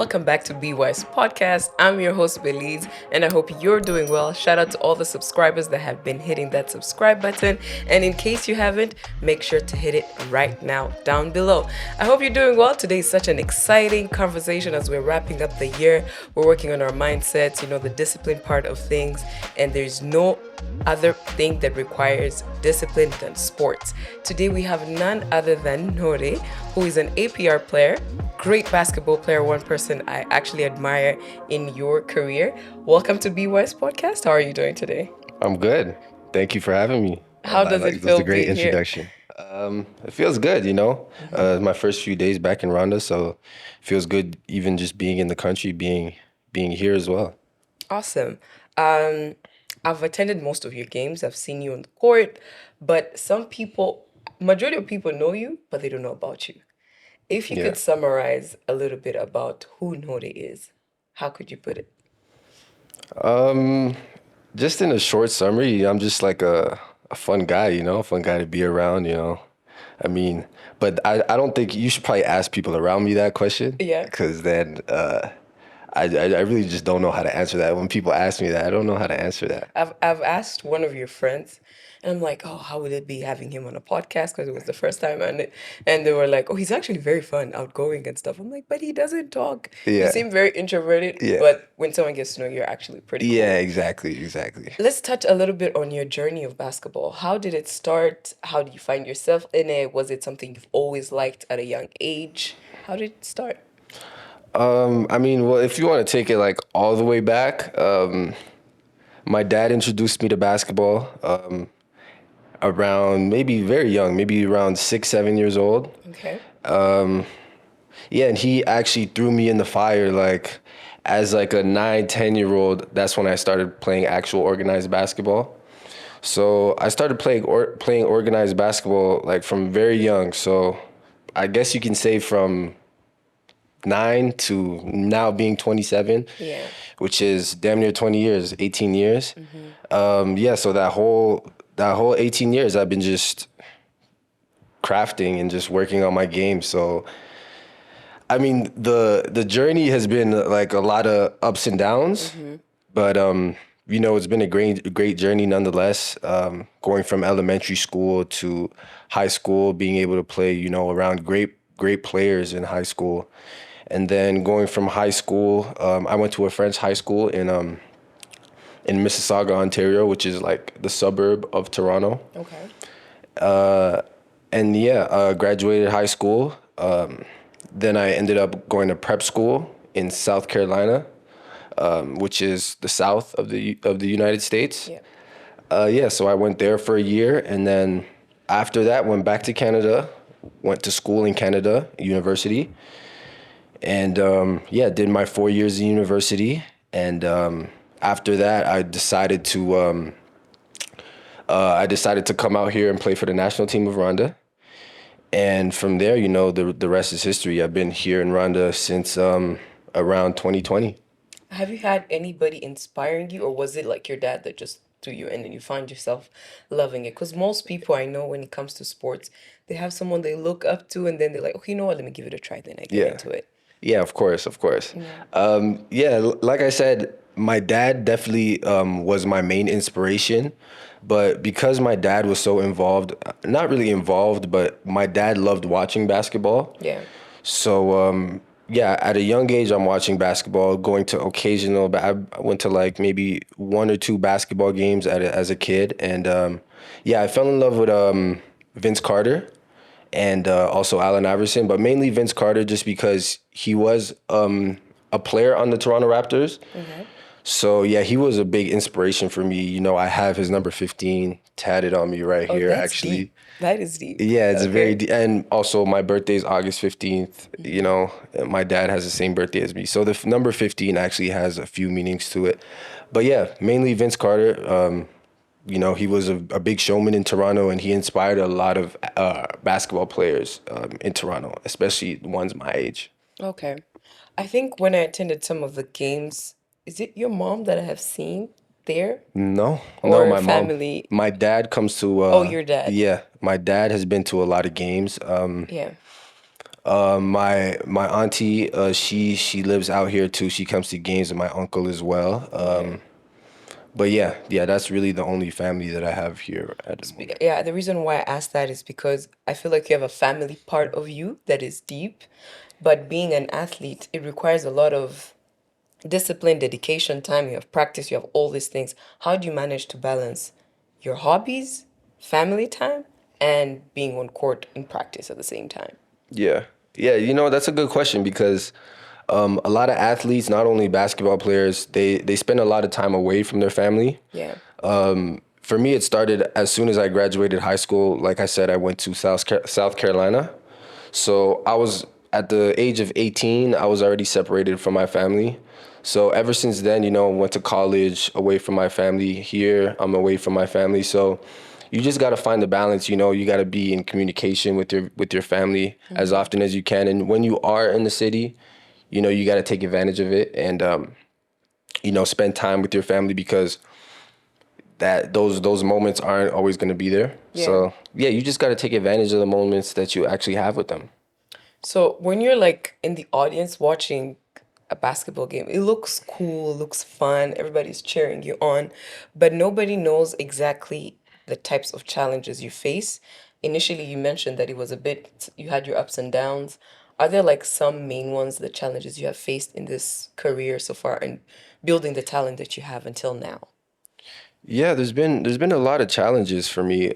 Welcome back to Be Wise Podcast. I'm your host, Belize, and I hope you're doing well. Shout out to all the subscribers that have been hitting that subscribe button. And in case you haven't, make sure to hit it right now down below. I hope you're doing well. Today is such an exciting conversation as we're wrapping up the year. We're working on our mindsets, the discipline part of things, and there's no other thing that requires discipline than sports. Today we have none other than Ntore, who is an APR player, great basketball player, one person I actually admire in your career. Welcome to Be Wise Podcast. How are you doing today? I'm good. Thank you for having me. How does it That's feel a great being here? introduction. It feels good, my first few days back in Rwanda, so it feels good even just being in the country, being here as well. Awesome. Um, I've attended most of your games. I've seen you on the court, but majority of people know you, but they don't know about you. If you Yeah. could summarize a little bit about who Ntore is, how could you put it? Um, just in a short summary, I'm just like a fun guy, a fun guy to be around. I mean, but I don't think you should probably ask people around me that question Yeah. because then I really just don't know how to answer that. When people ask me that, I don't know how to answer that. I've asked one of your friends, and I'm like, oh, how would it be having him on a podcast? Because it was the first time, and they were like, oh, he's actually very fun, outgoing and stuff. I'm like, but he doesn't talk. You Yeah. seem very introverted, Yeah. but when someone gets to know you, you're actually pretty Yeah, cool. exactly. Let's touch a little bit on your journey of basketball. How did it start? How did you find yourself in it? Was it something you've always liked at a young age? How did it start? I mean, well, if you want to take it like all the way back, my dad introduced me to basketball around maybe very young, maybe around 6, 7 years old. Okay. Yeah, and he actually threw me in the fire like as like a 9, 10 year old. That's when I started playing actual organized basketball. So I started playing organized basketball like from very young. So I guess you can say from 9 to now being 27, Yeah. which is damn near 20 years, 18 years. Yeah, so that whole 18 years I've been just crafting and just working on my game. So I mean the journey has been like a lot of ups and downs, but it's been a great journey nonetheless. Going from elementary school to high school, being able to play, around great players in high school. And then going from high school, I went to a French high school in Mississauga, Ontario, which is like the suburb of Toronto. Okay. And yeah, graduated high school. Then I ended up going to prep school in South Carolina, which is the south of the United States. Yeah. Yeah, so I went there for a year, and then after that, went back to Canada, went to school in Canada, university, and yeah, did my 4 years in university. And after that, I decided to come out here and play for the national team of Rwanda. And from there, the rest is history. I've been here in Rwanda since around 2020. Have you had anybody inspiring you, or was it like your dad that just threw you in and you find yourself loving it? Because most people I know, when it comes to sports, they have someone they look up to, and then they're like, okay, you know what, let me give it a try. Then I get Yeah. into it. Yeah, of course, of course. Yeah, like I said, my dad definitely was my main inspiration. But because my dad was so involved, not really involved, but my dad loved watching basketball. Yeah. So yeah, at a young age, I'm watching basketball, going to occasional. But I went to like maybe one or two basketball games as a kid, and yeah, I fell in love with Vince Carter and also Allen Iverson, but mainly Vince Carter just because he was a player on the Toronto Raptors. So yeah, he was a big inspiration for me. I have his number 15 tatted on me right Oh, here, that's actually. deep. That is deep. Yeah, it's very Okay. deep. And also my birthday is August 15th. And my dad has the same birthday as me. So the number 15 actually has a few meanings to it. But yeah, mainly Vince Carter. He was a big showman in Toronto, and he inspired a lot of basketball players in Toronto, especially the ones my age. Okay. I think when I attended some of the games, is it your mom that I have seen there No, no, or my mom. family? My dad comes to Oh, your dad. yeah, my dad has been to a lot of games. Yeah. My auntie, she lives out here too. She comes to games with my uncle as well. Yeah. But yeah, that's really the only family that I have here at the moment. Yeah, the reason why I asked that is because I feel like you have a family part of you that is deep, but being an athlete, it requires a lot of discipline, dedication, time. You have practice, you have all these things. How do you manage to balance your hobbies, family time, and being on court in practice at the same time? Yeah. Yeah, that's a good question because a lot of athletes, not only basketball players, they spend a lot of time away from their family. Yeah. For me, it started as soon as I graduated high school. Like I said, I went to South Carolina. So I was at the age of 18, I was already separated from my family. So ever since then, went to college away from my family. Here, I'm away from my family. So you just got to find the balance. You got to be in communication with your family as often as you can. And when you are in the city, you got to take advantage of it and spend time with your family because that those moments aren't always going to be there. Yeah. So yeah, you just got to take advantage of the moments that you actually have with them. So when you're like in the audience watching a basketball game, it looks cool, looks fun, everybody's cheering you on, but nobody knows exactly the types of challenges you face. Initially, you mentioned that it was a bit, you had your ups and downs. Are there like some main ones, the challenges you have faced in this career so far and building the talent that you have until now? Yeah, there's been a lot of challenges for me.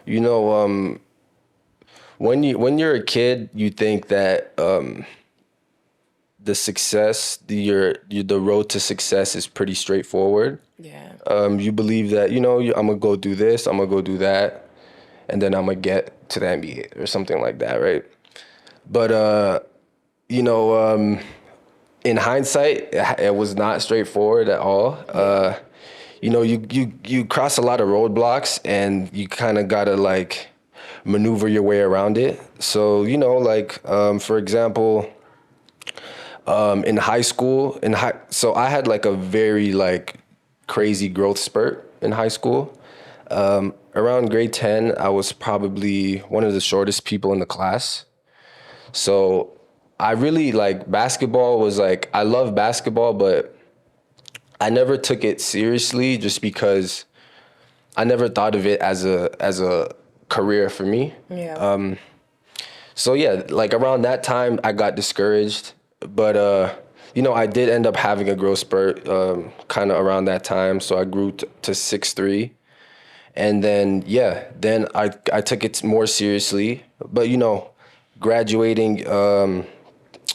You know, when you're a kid, you think that the success, the road to success is pretty straightforward. Yeah. You believe that I'm gonna go do this, I'm gonna go do that, and then I'm gonna get to the NBA or something like that, right? But you know, in hindsight, it was not straightforward at all. Yeah. You cross a lot of roadblocks, and you kind of gotta like maneuver your way around it. So like for example, in high school, so I had like a very like crazy growth spurt in high school. Around grade 10, I was probably one of the shortest people in the class. So I really like basketball was like, I love basketball, but I never took it seriously just because I never thought of it as a career for me. Yeah. So yeah, like around that time I got discouraged, but I did end up having a growth spurt kind of around that time. So I grew to 6'3", and then then I took it more seriously. But graduating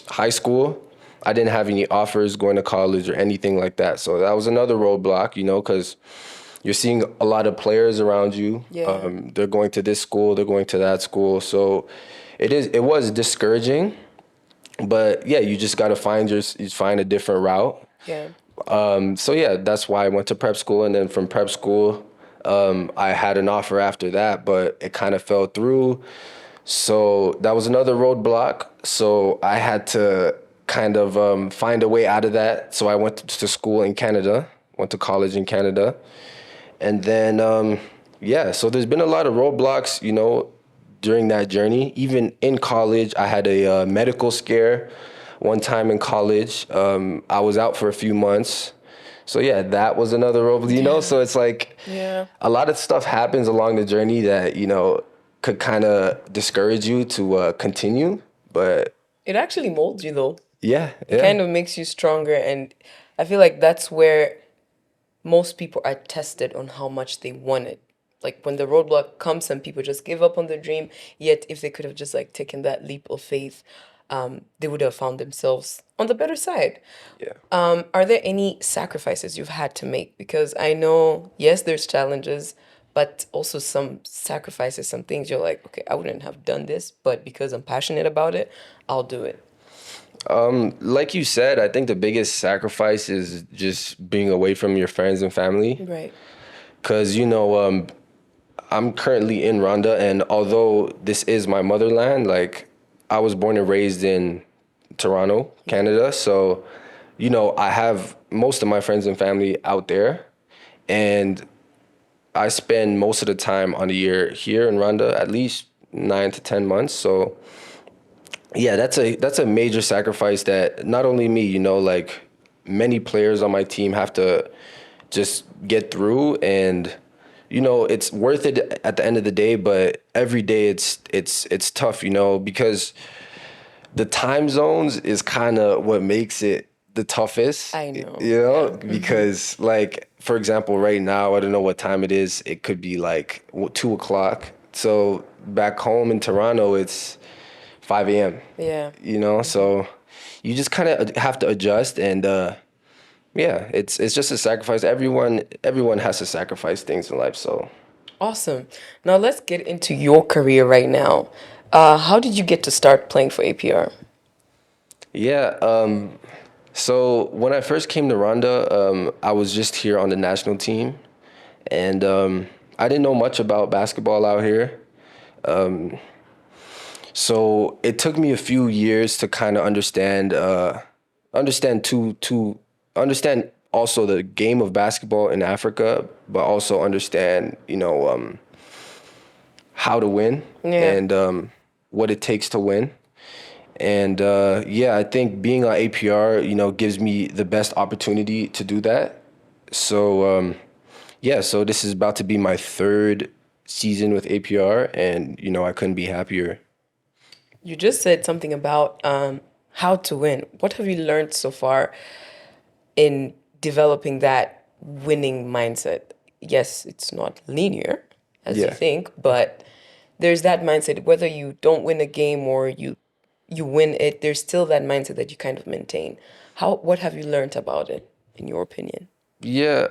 high school, I didn't have any offers going to college or anything like that. So that was another roadblock, because you're seeing a lot of players around you. Yeah. They're going to this school, they're going to that school. So it was discouraging, but yeah, you just got to find a different route. Yeah. So yeah, that's why I went to prep school, and then from prep school, I had an offer after that, but it kind of fell through. So that was another roadblock. So I had to kind of find a way out of that. So I went to school in Canada, went to college in Canada. And then, so there's been a lot of roadblocks, during that journey. Even in college, I had a medical scare one time in college. I was out for a few months. So yeah, that was another roadblock, So it's like Yeah. a lot of stuff happens along the journey that, could kind of discourage you to continue. But It actually molds you though. yeah, It yeah. kind of makes you stronger, and I feel like that's where most people are tested on how much they want it. Like when the roadblock comes, some people just give up on the dream. Yet if they could have just like taken that leap of faith, they would have found themselves on the better side. Yeah. Are there any sacrifices you've had to make? Because I know, yes, there's challenges, but also some sacrifices, some things you're like, okay, I wouldn't have done this, but because I'm passionate about it, I'll do it. Like you said, I think the biggest sacrifice is just being away from your friends and family. Right. Because, I'm currently in Rwanda, and although this is my motherland, like I was born and raised in Toronto, Canada. So, I have most of my friends and family out there, and I spend most of the time on the year here in Rwanda, at least 9 to 10 months. So yeah, that's a major sacrifice that not only me, like many players on my team have to just get through, and it's worth it at the end of the day, but every day it's tough, because the time zones is kind of what makes it the toughest, I know. Yeah. because like for example, right now I don't know what time it is. It could be like 2 o'clock. So back home in Toronto, it's 5 a.m. Yeah. So you just kind of have to adjust, and yeah, it's just a sacrifice. Everyone has to sacrifice things in life. So Awesome. Now let's get into your career right now. How did you get to start playing for APR? yeah, so when I first came to Rwanda, I was just here on the national team, and I didn't know much about basketball out here. So it took me a few years to kind of understand also the game of basketball in Africa, but also understand how to win, Yeah. and what it takes to win. And yeah, I think being on APR, gives me the best opportunity to do that. So yeah, so this is about to be my third season with APR, and I couldn't be happier. You just said something about how to win. What have you learned so far in developing that winning mindset? Yes, it's not linear as you Yeah. think, but there's that mindset. Whether you don't win a game or you win it, there's still that mindset that you kind of maintain. What have you learned about it, in your opinion? Yeah.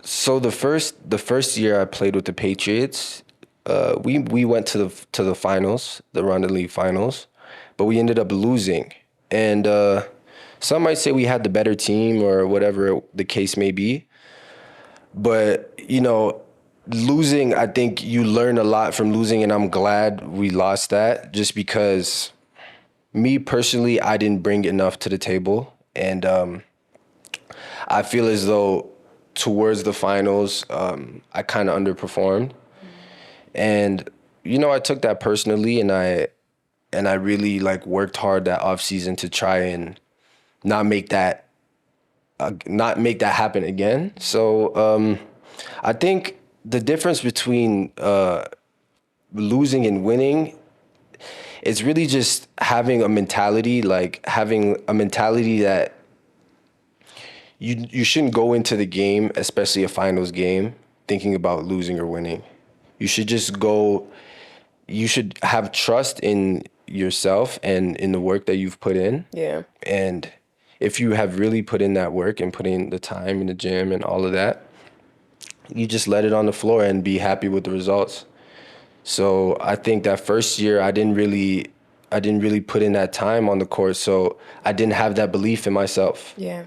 So the first year I played with the Patriots, we went to the finals, the Ronda League finals, but we ended up losing. And some might say we had the better team or whatever the case may be. But losing, I think you learn a lot from losing, and I'm glad we lost that. Just because me personally, I didn't bring enough to the table, and I feel as though towards the finals, I kind of underperformed, and I took that personally, and I really like worked hard that off season to try and not make that not make that happen again. So I think the difference between losing and winning is really just having a mentality that you shouldn't go into the game, especially a finals game, thinking about losing or winning. You should just go. You should have trust in yourself and in the work that you've put in. Yeah. And if you have really put in that work and put in the time in the gym and all of that, you just let it on the floor and be happy with the results. So I think that first year I didn't really put in that time on the court, so I didn't have that belief in myself. Yeah.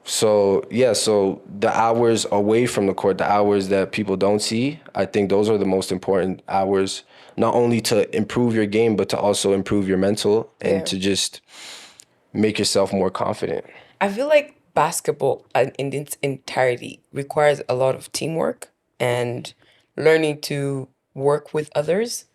So yeah, so the hours away from the court, the hours that people don't see, I think those are the most important hours, not only to improve your game, but to also improve your mental and Yeah. to just make yourself more confident. I feel like basketball in its entirety requires a lot of teamwork and learning to work with others.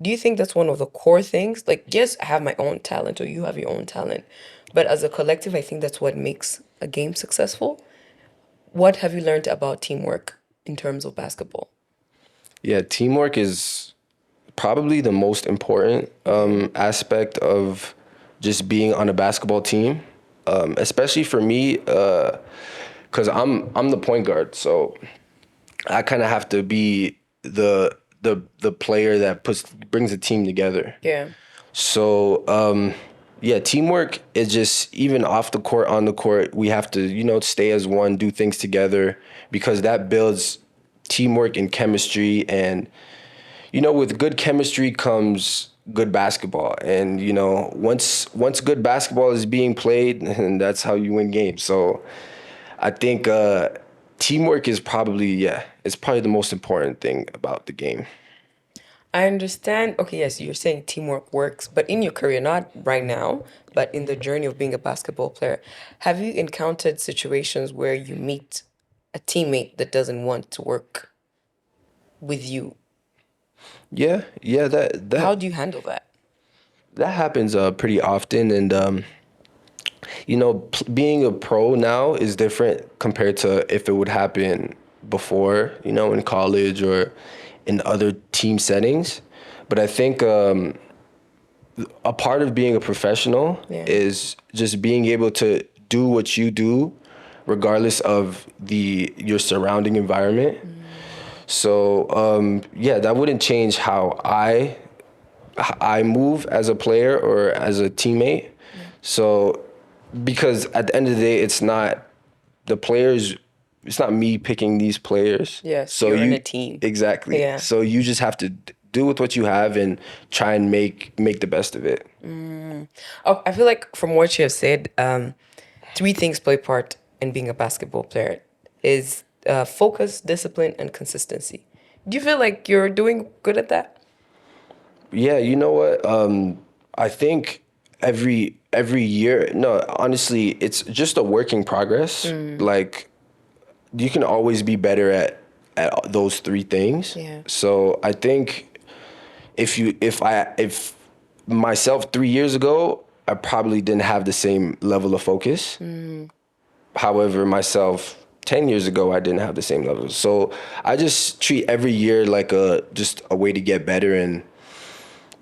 Do you think that's one of the core things? Like, yes, I have my own talent or you have your own talent, but as a collective, I think that's what makes a game successful. What have you learned about teamwork in terms of basketball? Yeah, teamwork is probably the most important aspect of just being on a basketball team, especially for me, because I'm the point guard, so I kind of have to be the player that brings the team together. Yeah. So yeah, teamwork is just even off the court, on the court. We have to stay as one, do things together, because that builds teamwork and chemistry, and with good chemistry comes good basketball. And once good basketball is being played, and that's how you win games. So I think teamwork is probably, yeah, it's probably the most important thing about the game. I understand. Okay, yes, you're saying teamwork works, but in your career, not right now, but in the journey of being a basketball player, have you encountered situations where you meet a teammate that doesn't want to work with you? Yeah, yeah, that How that do you handle that? that happens pretty often, and being a pro now is different compared to if it would happen before, in college or in other team settings. But I think a part of being a professional Yeah. is just being able to do what you do regardless of the your surrounding environment. So yeah, that wouldn't change how I move as a player or as a teammate. Yeah. So because at the end of the day, the players, it's not me picking these players. Yes, So you're in a team. exactly. Yeah. So you just have to do with what you have and try and make the best of it. Oh, I feel like from what you have said, three things play part in being a basketball player is focus, discipline, and consistency. Do you feel like you're doing good at that? Yeah, you know what? I think every year, no, honestly, it's just a work in progress. Like you can always be better at those three things. Yeah. So I think if myself 3 years ago, I probably didn't have the same level of focus. However, myself 10 years ago, I didn't have the same level. So I just treat every year like just a way to get better. And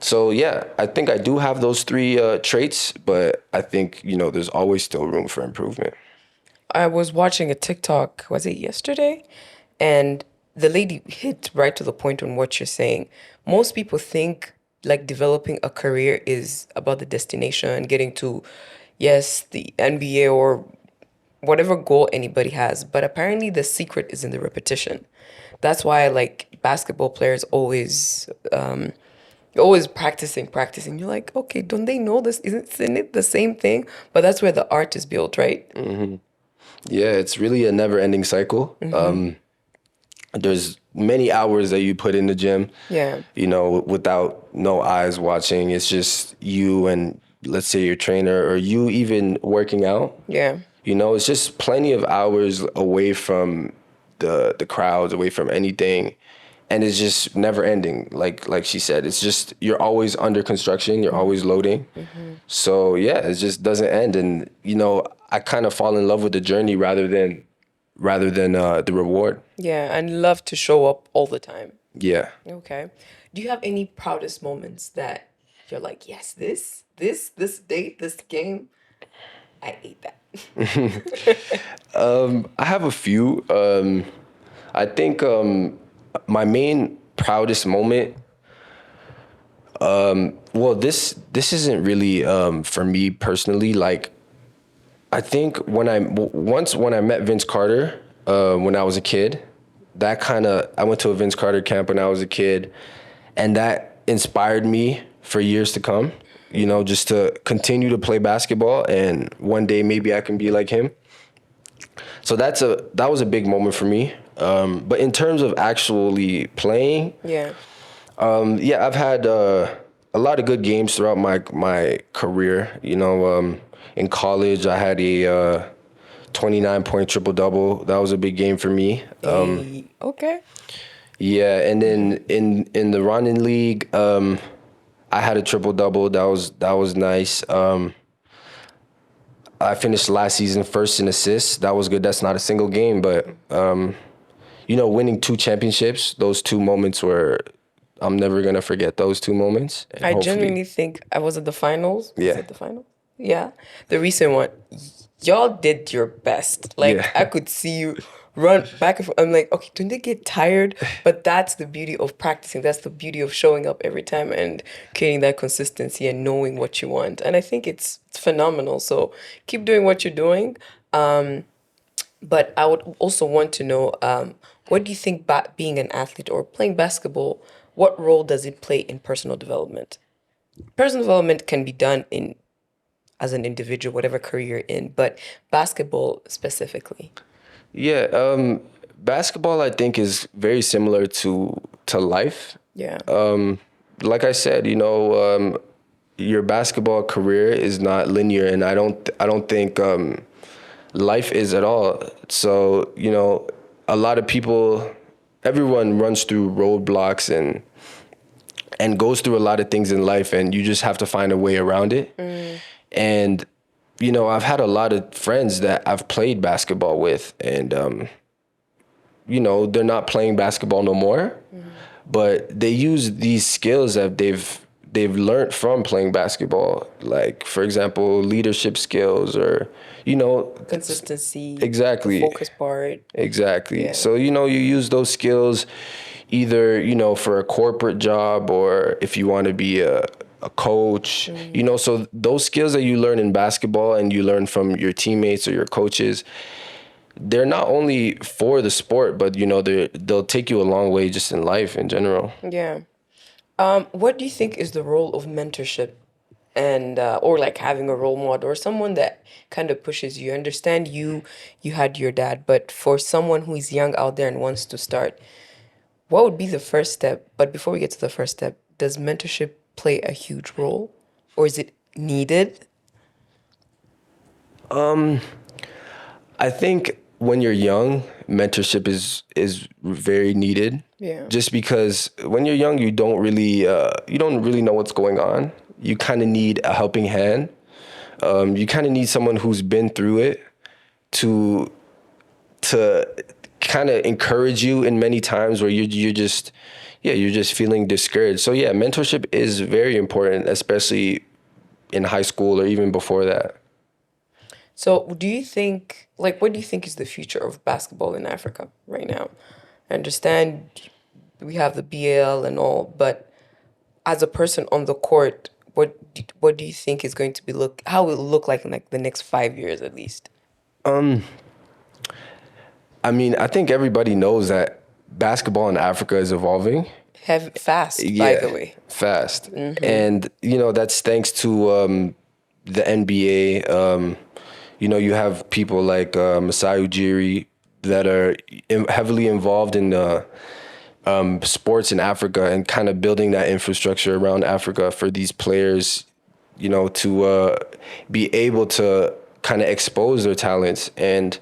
so, yeah, I think I do have those three traits, but I think, there's always still room for improvement. I was watching a TikTok, was it yesterday? And the lady hit right to the point on what you're saying. Most people think like developing a career is about the destination, getting to, yes, the NBA or whatever goal anybody has. But apparently the secret is in the repetition. That's why like basketball players always you're always practicing. You're like, okay, don't they know this? Isn't it the same thing? But that's where the art is built, right? Yeah, it's really a never-ending cycle. There's many hours that you put in the gym, Yeah. without no eyes watching. It's just you and let's say your trainer or you even working out. Yeah. It's just plenty of hours away from the crowds, away from anything. And it's just never ending. Like she said, it's just you're always under construction, you're always loading. So yeah, it just doesn't end. And I kind of fall in love with the journey rather than the reward. Yeah. And love to show up all the time. Yeah. Okay. Do you have any proudest moments that you're like, yes, this date, this game, I ate that. I have a few. I think my main proudest moment. Well, this isn't really for me personally. Like, I think when I met Vince Carter when I was a kid, I went to a Vince Carter camp when I was a kid, and that inspired me for years to come. Just to continue to play basketball, and one day maybe I can be like him. So that was a big moment for me. But in terms of actually playing, Yeah. yeah, I've had a lot of good games throughout my career. In college, I had a 29-point triple double. That was a big game for me. Hey, okay. Yeah, and then in the Rwandan league, I had a triple double. That was nice. I finished last season first in assists. That was good. That's not a single game, but winning two championships, those two moments were, I'm never gonna forget those two moments. And I hopefully, genuinely think I was at the finals. Was Yeah. it the final? Yeah. The recent one. Y'all did your best. Like Yeah. I could see you run back and forth. I'm like, okay, don't they get tired? But that's the beauty of practicing. That's the beauty of showing up every time and creating that consistency and knowing what you want. And I think it's phenomenal. So keep doing what you're doing. But I would also want to know, what do you think being an athlete or playing basketball, what role does it play in personal development? Personal development can be done in as an individual, whatever career you're in, but basketball specifically. Yeah, basketball I think is very similar to life. Yeah. Like I said, your basketball career is not linear, and I don't think life is at all. So a lot of people, everyone runs through roadblocks and goes through a lot of things in life, and you just have to find a way around it. And I've had a lot of friends that I've played basketball with, and they're not playing basketball no more, but they use these skills that they've learned from playing basketball, like for example leadership skills, or Consistency, the exactly. focus part. Exactly. Yeah. So, you use those skills either, for a corporate job, or if you want to be a coach, so those skills that you learn in basketball and you learn from your teammates or your coaches, they're not only for the sport, but, they'll take you a long way just in life in general. Yeah. What do you think is the role of mentorship and or like having a role model or someone that kind of pushes you? I understand you had your dad, but for someone who is young out there and wants to start, what would be the first step? But before we get to the first step, does mentorship play a huge role or is it needed? I think when you're young, mentorship is very needed. Yeah. Just because when you're young, you don't really know what's going on. You kind of need a helping hand. You kind of need someone who's been through it to to kind of encourage you in many times where you're just feeling discouraged. So yeah, mentorship is very important, especially in high school or even before that. So, do you think, like, what do you think is the future of basketball in Africa right now? I understand we have the BL and all, but as a person on the court, what do you think is going to be how will it look like in like the next 5 years at least? I mean, I think everybody knows that basketball in Africa is evolving. Have fast, by Yeah, the way. fast. And, that's thanks to the NBA. You have people like Masai Ujiri that are heavily involved in sports in Africa and kind of building that infrastructure around Africa for these players, to be able to kind of expose their talents. And,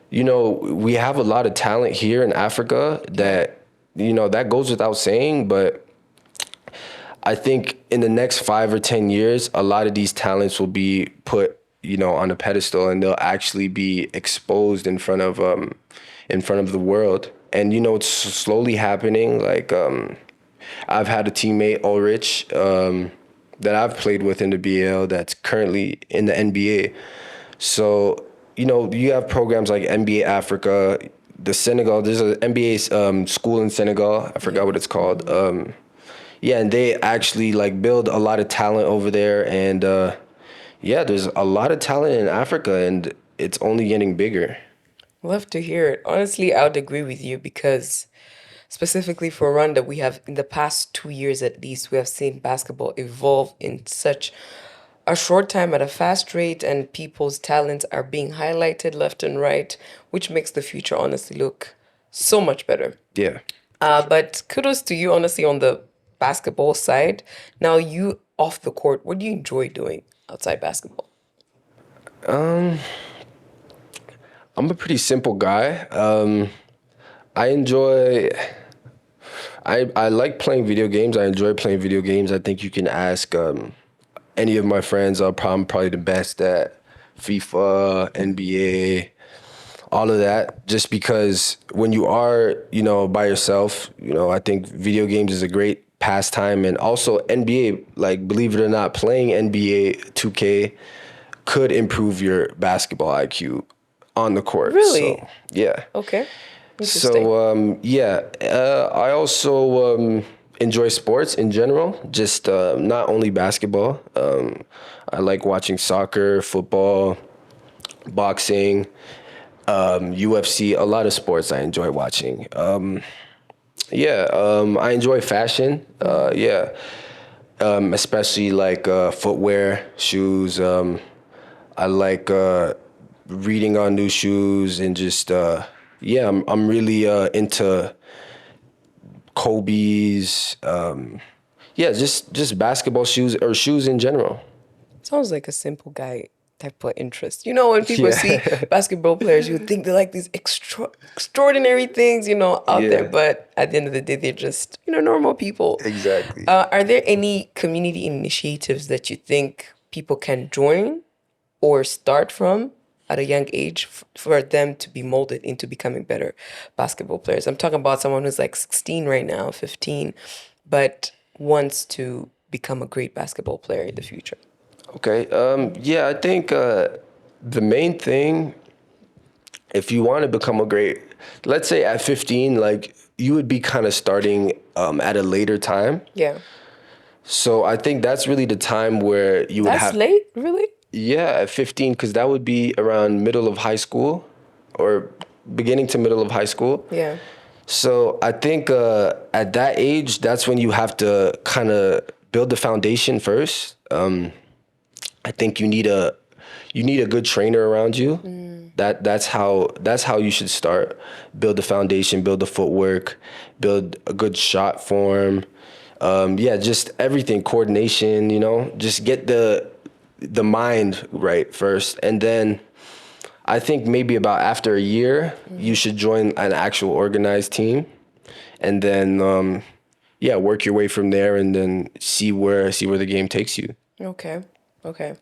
we have a lot of talent here in Africa that, that goes without saying, but I think in the next 5 or 10 years, a lot of these talents will be put, on a pedestal, and they'll actually be exposed in front of the world. And it's slowly happening. Like I've had a teammate, Ulrich, that I've played with in the BL that's currently in the NBA. So, you have programs like NBA Africa, the Senegal. There's an NBA school in Senegal. I forgot what it's called. Yeah, and they actually like build a lot of talent over there, and yeah, there's a lot of talent in Africa, and it's only getting bigger. Love to hear it. Honestly, I would agree with you because specifically for Rwanda, we have in the past 2 years at least, we have seen basketball evolve in such a short time at a fast rate, and people's talents are being highlighted left and right, which makes the future honestly look so much better. Yeah. But kudos to you, honestly, on the basketball side. Now, you off the court, what do you enjoy doing outside basketball? I'm a pretty simple guy. I enjoy. I like playing video games. I enjoy playing video games. I think you can ask any of my friends. I'm probably the best at FIFA, NBA, all of that. Just because when you are, by yourself, I think video games is a great pastime, and also NBA. Like, believe it or not, playing NBA 2K could improve your basketball IQ on the court. Really? So yeah. Okay. Interesting. So yeah, I also enjoy sports in general, just not only basketball. I like watching soccer, football, boxing, UFC, a lot of sports I enjoy watching. Yeah, I enjoy fashion. Yeah, especially like footwear, shoes. I like reading on new shoes, and just yeah, I'm really into Kobe's. Yeah, just basketball shoes or shoes in general. Sounds like a simple guy. type of interest. You know, when people see Yeah. basketball players, you think they're like these extraordinary things, out there. Yeah. But at the end of the day, they're just, normal people. Exactly. Are there any community initiatives that you think people can join or start from at a young age for them to be molded into becoming better basketball players? I'm talking about someone who's like 16 right now, 15, but wants to become a great basketball player in the future. Okay. Yeah, I think the main thing, if you want to become a great, let's say at 15, like you would be kind of starting at a later time. Yeah. So I think that's really the time where you would That's have, late, really? yeah, at 15, because that would be around middle of high school or beginning to middle of high school. Yeah. So I think at that age, that's when you have to kind of build the foundation first. I think you need a good trainer around you. That's how you should start. Build the foundation, build the footwork, build a good shot form. Yeah, just everything, coordination. Just get the mind right first, and then I think maybe about after a year, you should join an actual organized team, and then yeah, work your way from there, and then see where the game takes you. Okay. Okay.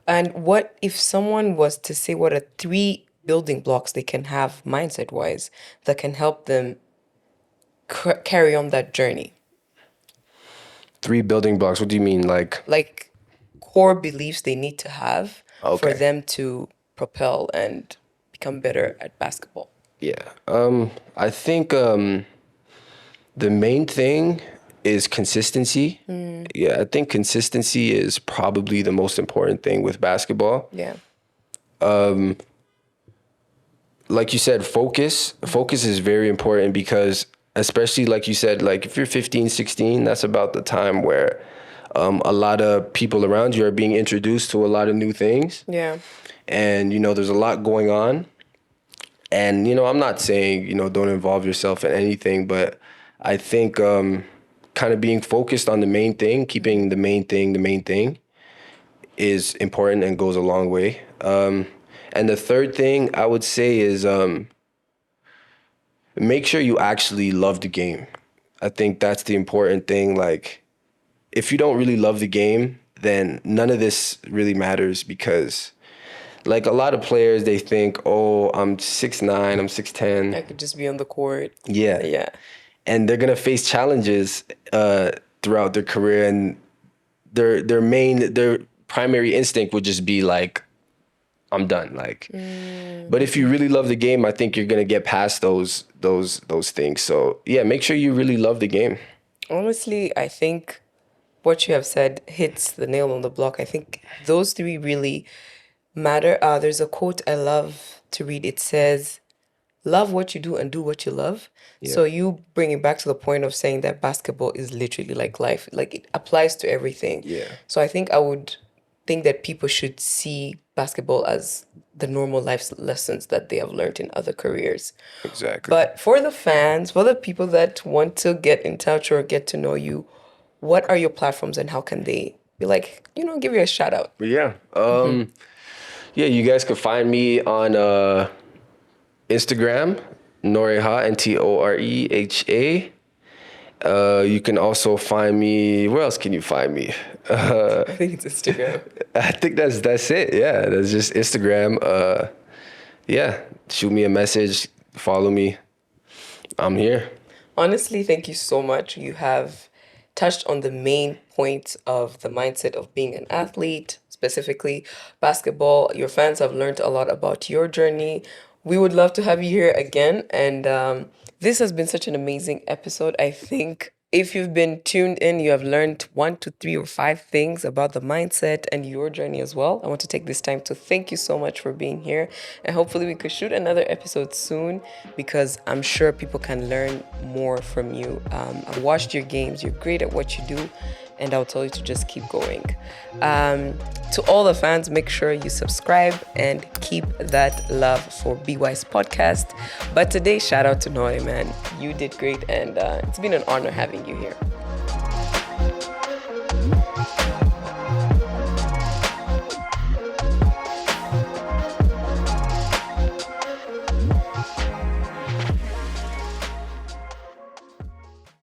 And what if someone was to say what are three building blocks they can have mindset wise that can help them carry on that journey? Three building blocks. What do you mean? Like core beliefs they need to have for Okay. them to propel and become better at basketball. Yeah. I think the main thing is consistency. Yeah, I think consistency is probably the most important thing with basketball. Yeah. Like you said, focus. Focus is very important because especially like you said, like if you're 15, 16, that's about the time where a lot of people around you are being introduced to a lot of new things. Yeah. And, there's a lot going on. And, I'm not saying, don't involve yourself in anything, but I think kind of being focused on the main thing, keeping the main thing is important and goes a long way. And the third thing I would say is make sure you actually love the game. I think that's the important thing. Like, if you don't really love the game, then none of this really matters because like a lot of players, they think, oh, I'm 6'9", I'm 6'10". I could just be on the court. Yeah. Yeah. And they're going to face challenges throughout their career. And their primary instinct would just be like, I'm done. Like, but if you really love the game, I think you're going to get past those things. So yeah, make sure you really love the game. Honestly, I think what you have said hits the nail on the block. I think those three really matter. There's a quote I love to read. It says, love what you do and do what you love. Yeah. So you bring it back to the point of saying that basketball is literally like life. Like it applies to everything. Yeah. So I think I would think that people should see basketball as the normal life lessons that they have learned in other careers. Exactly. But for the fans, for the people that want to get in touch or get to know you, what are your platforms and how can they be like, give you a shout out? But yeah. Yeah, you guys can find me on Instagram, Noreha, Ntoreha. You can also find me. Where else can you find me? I think it's Instagram. I think that's it. Yeah, that's just Instagram. Yeah, shoot me a message, follow me. I'm here. Honestly, thank you so much. You have touched on the main points of the mindset of being an athlete, specifically basketball. Your fans have learned a lot about your journey. We would love to have you here again. And this has been such an amazing episode. I think if you've been tuned in, you have learned 1 to 3 or 5 things about the mindset and your journey as well. I want to take this time to thank you so much for being here. And hopefully we could shoot another episode soon because I'm sure people can learn more from you. I watched your games. You're great at what you do. And I'll tell you to just keep going. To all the fans, make sure you subscribe and keep that love for Be Wise podcast. But today, shout out to Ntore, man. You did great, and it's been an honor having you here.